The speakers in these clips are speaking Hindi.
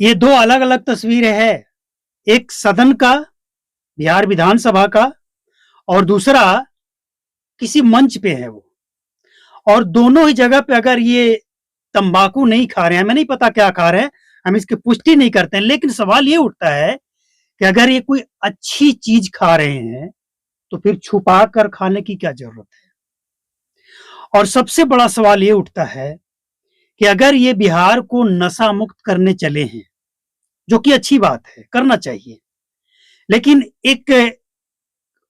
ये दो अलग अलग तस्वीरें है। एक सदन का, बिहार विधानसभा का, और दूसरा किसी मंच पे है वो। और दोनों ही जगह पे अगर ये तंबाकू नहीं खा रहे हैं, हमें नहीं पता क्या खा रहे हैं, हम इसकी पुष्टि नहीं करते हैं, लेकिन सवाल ये उठता है कि अगर ये कोई अच्छी चीज खा रहे हैं तो फिर छुपा कर खाने की क्या जरूरत है। और सबसे बड़ा सवाल ये उठता है कि अगर ये बिहार को नशा मुक्त करने चले हैं, जो कि अच्छी बात है, करना चाहिए, लेकिन एक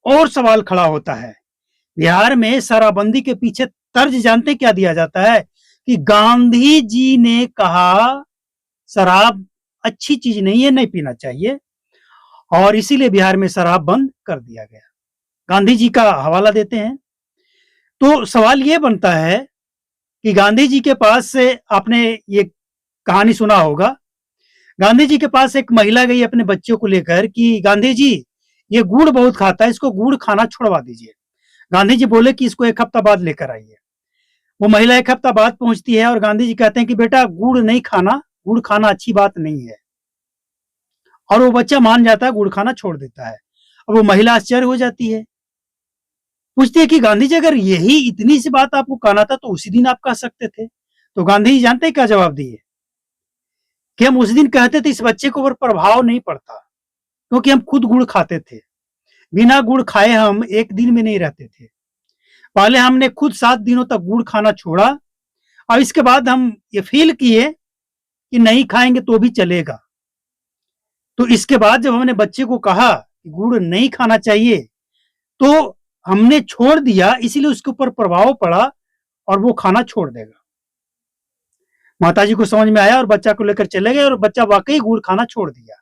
और सवाल खड़ा होता है। बिहार में शराबबंदी के पीछे तर्ज जानते क्या दिया जाता है कि गांधी जी ने कहा शराब अच्छी चीज नहीं है, नहीं पीना चाहिए, और इसीलिए बिहार में शराब बंद कर दिया गया। गांधी जी का हवाला देते हैं। तो सवाल ये बनता है कि गांधी जी के पास से, आपने ये कहानी सुना होगा, गांधी जी के पास एक महिला गई अपने बच्चों को लेकर कि गांधी जी ये गुड़ बहुत खाता है, इसको गुड़ खाना छुड़वा दीजिए। गांधी जी बोले कि इसको एक हफ्ता बाद लेकर आइए। वो महिला एक हफ्ता बाद पहुंचती है और गांधी जी कहते हैं कि बेटा गुड़ नहीं खाना, गुड़ खाना अच्छी बात नहीं है। और वो बच्चा मान जाता है, गुड़ खाना छोड़ देता है। अब वो महिला आश्चर्य हो जाती है, पूछती है कि गांधी जी अगर यही इतनी सी बात आपको कहना था तो उसी दिन आप कह सकते थे। तो गांधी जी जानते हैं क्या जवाब दिए कि हम उस दिन कहते थे, इस बच्चे के ऊपर प्रभाव नहीं पड़ता क्योंकि हम खुद गुड़ खाते थे। बिना गुड़ खाए हम एक दिन में नहीं रहते थे। पहले हमने खुद 7 दिनों तक गुड़ खाना छोड़ा और इसके बाद हम ये फील किए कि नहीं खाएंगे तो भी चलेगा। तो इसके बाद जब हमने बच्चे को कहा कि गुड़ नहीं खाना चाहिए तो हमने छोड़ दिया, इसीलिए उसके ऊपर प्रभाव पड़ा और वो खाना छोड़ देगा। माताजी को समझ में आया और बच्चा को लेकर चले गए और बच्चा वाकई गुड़ खाना छोड़ दिया।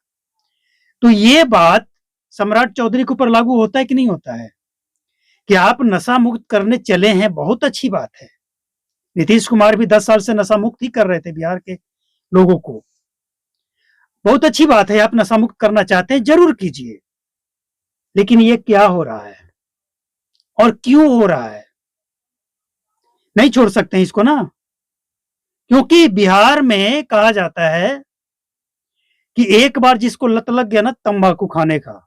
तो ये बात सम्राट चौधरी के ऊपर लागू होता है कि नहीं होता है कि आप नशा मुक्त करने चले हैं, बहुत अच्छी बात है। नीतीश कुमार भी 10 साल से नशा मुक्त ही कर रहे थे बिहार के लोगों को। बहुत अच्छी बात है, आप नशा मुक्त करना चाहते हैं, जरूर कीजिए। लेकिन ये क्या हो रहा है और क्यों हो रहा है? नहीं छोड़ सकते हैं इसको ना, क्योंकि बिहार में कहा जाता है कि एक बार जिसको लत लग गया ना तंबाकू खाने का,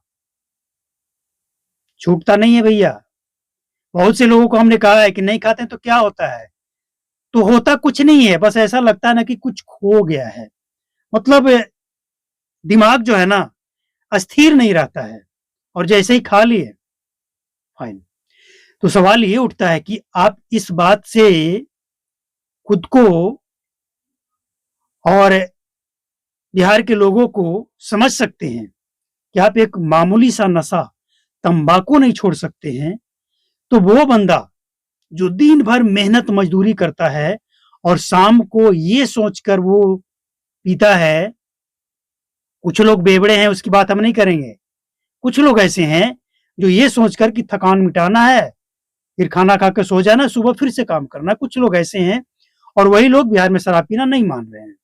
छूटता नहीं है भैया। बहुत से लोगों को हमने कहा है कि नहीं खाते तो क्या होता है, तो होता कुछ नहीं है, बस ऐसा लगता है ना कि कुछ खो गया है। मतलब दिमाग जो है ना अस्थिर नहीं रहता है, और जैसे ही खा लिए फाइन। तो सवाल ये उठता है कि आप इस बात से खुद को और बिहार के लोगों को समझ सकते हैं कि आप एक मामूली सा नशा तंबाकू नहीं छोड़ सकते हैं, तो वो बंदा जो दिन भर मेहनत मजदूरी करता है और शाम को ये सोचकर वो पीता है, कुछ लोग बेवड़े हैं उसकी बात हम नहीं करेंगे, कुछ लोग ऐसे हैं जो ये सोचकर कि थकान मिटाना है, फिर खाना खा के सो जाना, सुबह फिर से काम करना, कुछ लोग ऐसे हैं। और वही लोग बिहार में शराब पीना नहीं मान रहे हैं।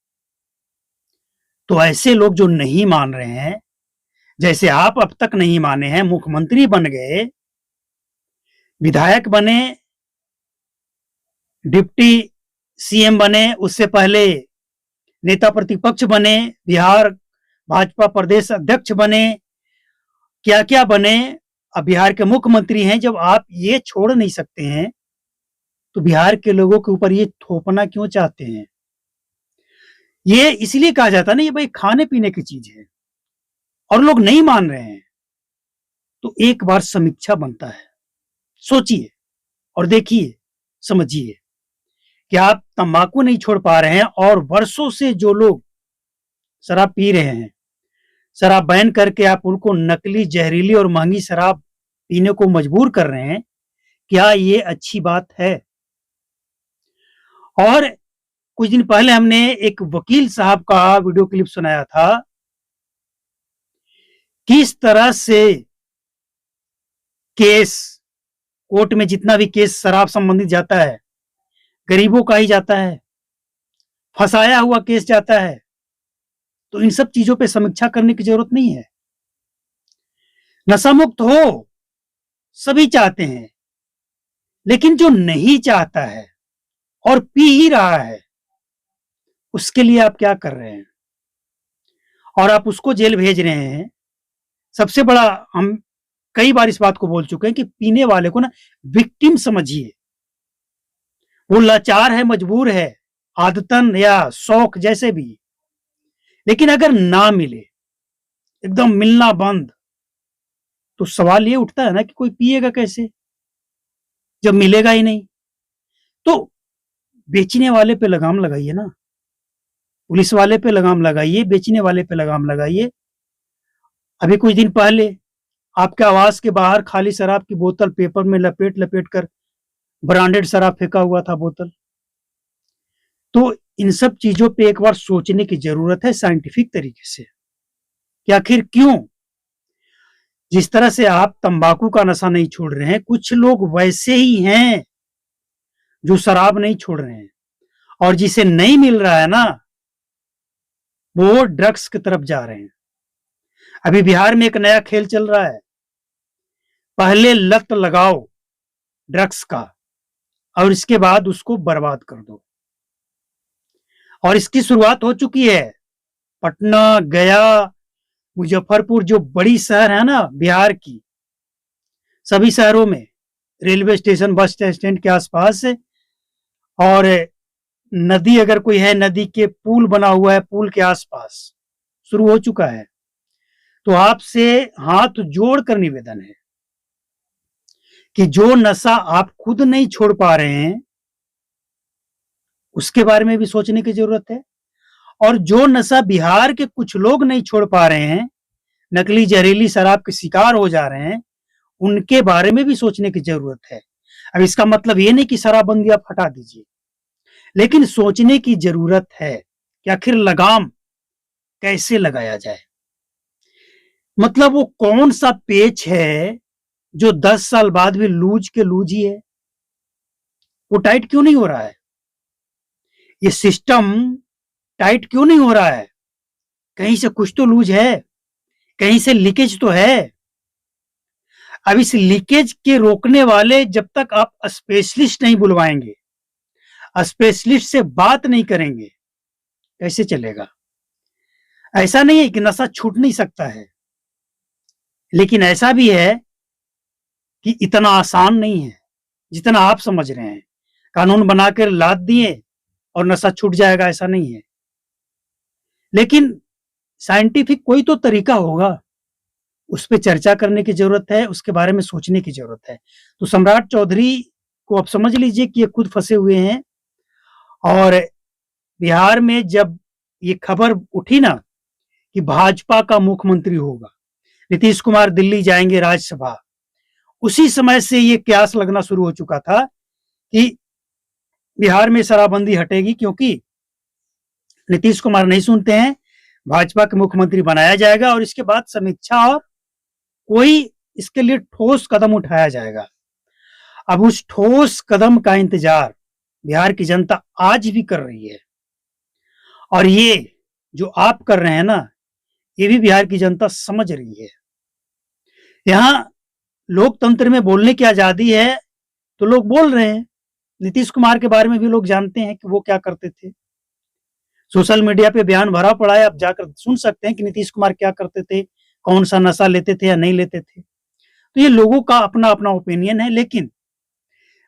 तो ऐसे लोग जो नहीं मान रहे हैं, जैसे आप अब तक नहीं माने हैं, मुख्यमंत्री बन गए, विधायक बने, डिप्टी सीएम बने, उससे पहले नेता प्रतिपक्ष बने, बिहार भाजपा प्रदेश अध्यक्ष बने, क्या क्या बने, अब बिहार के मुख्यमंत्री हैं। जब आप ये छोड़ नहीं सकते हैं तो बिहार के लोगों के ऊपर ये थोपना क्यों चाहते हैं? ये इसलिए कहा जाता है ना, ये भाई खाने पीने की चीज है और लोग नहीं मान रहे हैं। तो एक बार समीक्षा बनता है, सोचिए और देखिए, समझिए कि आप तंबाकू नहीं छोड़ पा रहे हैं और वर्षों से जो लोग शराब पी रहे हैं, शराब बैन करके आप उनको नकली, जहरीली और महंगी शराब पीने को मजबूर कर रहे हैं, क्या ये अच्छी बात है? और कुछ दिन पहले हमने एक वकील साहब का वीडियो क्लिप सुनाया था, किस तरह से केस, कोर्ट में जितना भी केस शराब संबंधित जाता है, गरीबों का ही जाता है, फंसाया हुआ केस जाता है। तो इन सब चीजों पे समीक्षा करने की जरूरत नहीं है। नशा मुक्त हो सभी चाहते हैं, लेकिन जो नहीं चाहता है और पी ही रहा है, उसके लिए आप क्या कर रहे हैं? और आप उसको जेल भेज रहे हैं। सबसे बड़ा, हम कई बार इस बात को बोल चुके हैं कि पीने वाले को ना विक्टिम समझिए। वो लाचार है, मजबूर है, आदतन या शौक जैसे भी। लेकिन अगर ना मिले, एकदम मिलना बंद, तो सवाल ये उठता है ना कि कोई पिएगा कैसे जब मिलेगा ही नहीं। तो बेचने वाले पे लगाम लगाइए ना, पुलिस वाले पे लगाम लगाइए, बेचने वाले पे लगाम लगाइए। अभी कुछ दिन पहले आपके आवास के बाहर खाली शराब की बोतल पेपर में लपेट लपेट कर ब्रांडेड शराब फेंका हुआ था बोतल। तो इन सब चीजों पे एक बार सोचने की जरूरत है साइंटिफिक तरीके से कि आखिर क्यों। जिस तरह से आप तंबाकू का नशा नहीं छोड़ रहे हैं, कुछ लोग वैसे ही हैं जो शराब नहीं छोड़ रहे हैं, और जिसे नहीं मिल रहा है ना, वो ड्रग्स की तरफ जा रहे हैं। अभी बिहार में एक नया खेल चल रहा है, पहले लत लगाओ ड्रग्स का और इसके बाद उसको बर्बाद कर दो। और इसकी शुरुआत हो चुकी है। पटना, गया, मुजफ्फरपुर, जो बड़ी शहर है ना बिहार की, सभी शहरों में रेलवे स्टेशन, बस स्टैंड के आसपास, और नदी अगर कोई है, नदी के पुल बना हुआ है, पुल के आसपास शुरू हो चुका है। तो आपसे हाथ जोड़कर निवेदन है कि जो नशा आप खुद नहीं छोड़ पा रहे हैं, उसके बारे में भी सोचने की जरूरत है। और जो नशा बिहार के कुछ लोग नहीं छोड़ पा रहे हैं, नकली जहरीली शराब के शिकार हो जा रहे हैं, उनके बारे में भी सोचने की जरूरत है। अब इसका मतलब ये नहीं कि शराबबंदी आप हटा दीजिए, लेकिन सोचने की जरूरत है कि आखिर लगाम कैसे लगाया जाए। मतलब वो कौन सा पेच है जो 10 साल बाद भी लूज के लूज ही है, वो टाइट क्यों नहीं हो रहा है? ये सिस्टम टाइट क्यों नहीं हो रहा है? कहीं से कुछ तो लूज है, कहीं से लीकेज तो है। अब इस लीकेज के रोकने वाले जब तक आप स्पेशलिस्ट नहीं बुलवाएंगे, स्पेशलिस्ट से बात नहीं करेंगे, कैसे चलेगा? ऐसा नहीं है कि नशा छूट नहीं सकता है, लेकिन ऐसा भी है कि इतना आसान नहीं है जितना आप समझ रहे हैं। कानून बनाकर लाद दिए और नशा छूट जाएगा, ऐसा नहीं है। लेकिन साइंटिफिक कोई तो तरीका होगा, उस पर चर्चा करने की जरूरत है, उसके बारे में सोचने की जरूरत है। तो सम्राट चौधरी को आप समझ लीजिए कि ये खुद फंसे हुए हैं। और बिहार में जब ये खबर उठी ना कि भाजपा का मुख्यमंत्री होगा, नीतीश कुमार दिल्ली जाएंगे राज्यसभा, उसी समय से ये क्यास लगना शुरू हो चुका था कि बिहार में शराबबंदी हटेगी, क्योंकि नीतीश कुमार नहीं सुनते हैं, भाजपा के मुख्यमंत्री बनाया जाएगा और इसके बाद समीक्षा और कोई इसके लिए ठोस कदम उठाया जाएगा। अब उस ठोस कदम का इंतजार बिहार की जनता आज भी कर रही है, और ये जो आप कर रहे हैं ना, ये भी बिहार की जनता समझ रही है। यहां लोकतंत्र में बोलने की आजादी है, तो लोग बोल रहे हैं। नीतीश कुमार के बारे में भी लोग जानते हैं कि वो क्या करते थे। सोशल मीडिया पे बयान भरा पड़ा है, आप जाकर सुन सकते हैं कि नीतीश कुमार क्या करते थे, कौन सा नशा लेते थे या नहीं लेते थे। तो ये लोगों का अपना अपना ओपिनियन है, लेकिन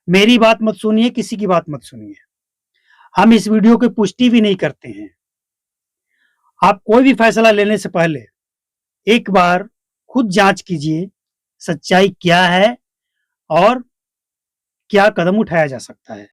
मेरी बात मत सुनिए, किसी की बात मत सुनिए। हम इस वीडियो की पुष्टि भी नहीं करते हैं। आप कोई भी फैसला लेने से पहले एक बार खुद जांच कीजिए सच्चाई क्या है और क्या कदम उठाया जा सकता है।